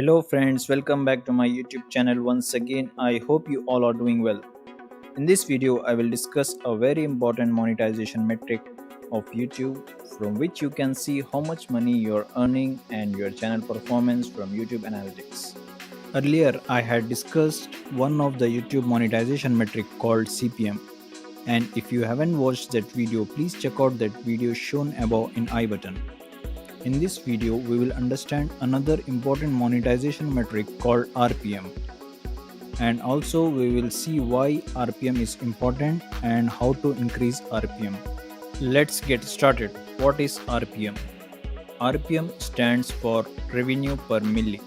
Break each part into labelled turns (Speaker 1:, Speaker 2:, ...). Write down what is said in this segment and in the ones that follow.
Speaker 1: Hello friends, welcome back to my YouTube channel once again. I hope you all are doing well. In this video, I will discuss a very important monetization metric of YouTube from which you can see how much money you are earning and your channel performance from YouTube analytics. Earlier, I had discussed one of the YouTube monetization metric called CPM. And if you haven't watched that video, please check out that video shown above in I button. In this video, we will understand another important monetization metric called RPM. And also we will see why RPM is important and how to increase RPM. Let's get started. What is RPM? RPM stands for revenue per milli.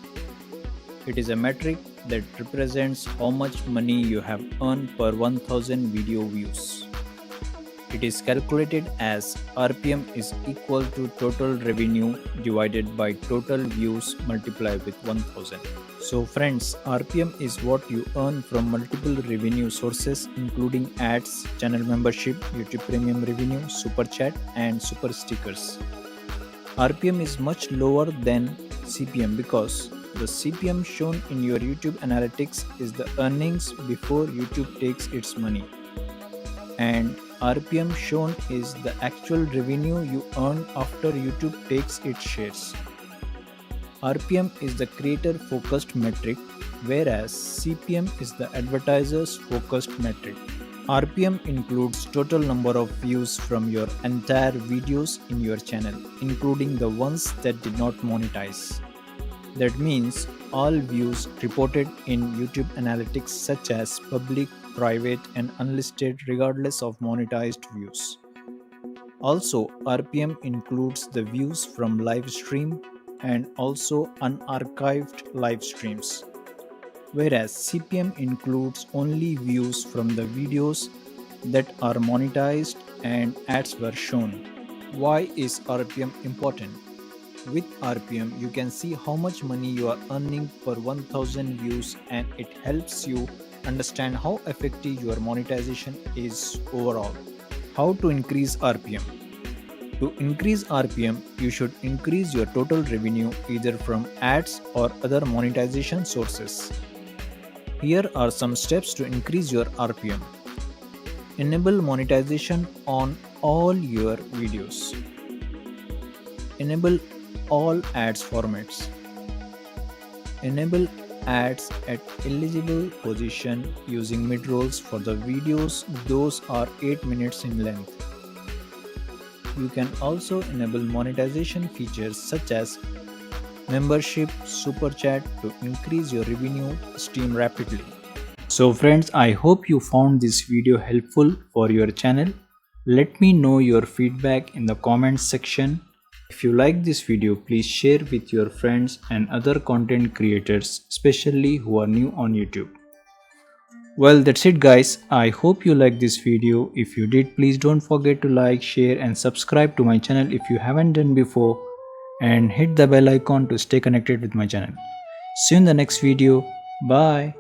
Speaker 1: It is a metric that represents how much money you have earned per 1000 video views. It is calculated as RPM is equal to total revenue divided by total views multiplied with 1000. So friends, RPM is what you earn from multiple revenue sources including ads, channel membership, YouTube premium revenue, super chat and super stickers. RPM is much lower than CPM because the CPM shown in your YouTube analytics is the earnings before YouTube takes its money. And RPM shown is the actual revenue you earn after YouTube takes its shares. RPM is the creator focused metric, whereas CPM is the advertisers focused metric. RPM includes total number of views from your entire videos in your channel, including the ones that did not monetize. That means all views reported in YouTube analytics such as public, private and unlisted regardless of monetized views. Also, RPM includes the views from live stream and also unarchived live streams, whereas CPM includes only views from the videos that are monetized and ads were shown. Why is RPM important? With RPM, you can see how much money you are earning per 1000 views and it helps you understand how effective your monetization is overall. How to increase RPM? To increase RPM, you should increase your total revenue either from ads or other monetization sources. Here are some steps to increase your RPM. Enable monetization on all your videos. Enable all ads formats. Enable ads at eligible position using mid-rolls for the videos those are 8 minutes in length. You can also enable monetization features such as membership, super chat to increase your revenue stream rapidly. So friends, I hope you found this video helpful for your channel. Let me know your feedback in the comments section. If you like this video, please share with your friends and other content creators, especially who are new on YouTube. Well, that's it guys. I hope you liked this video. If you did, please don't forget to like, share and subscribe to my channel if you haven't done before, and hit the bell icon to stay connected with my channel. See you in the next video. Bye.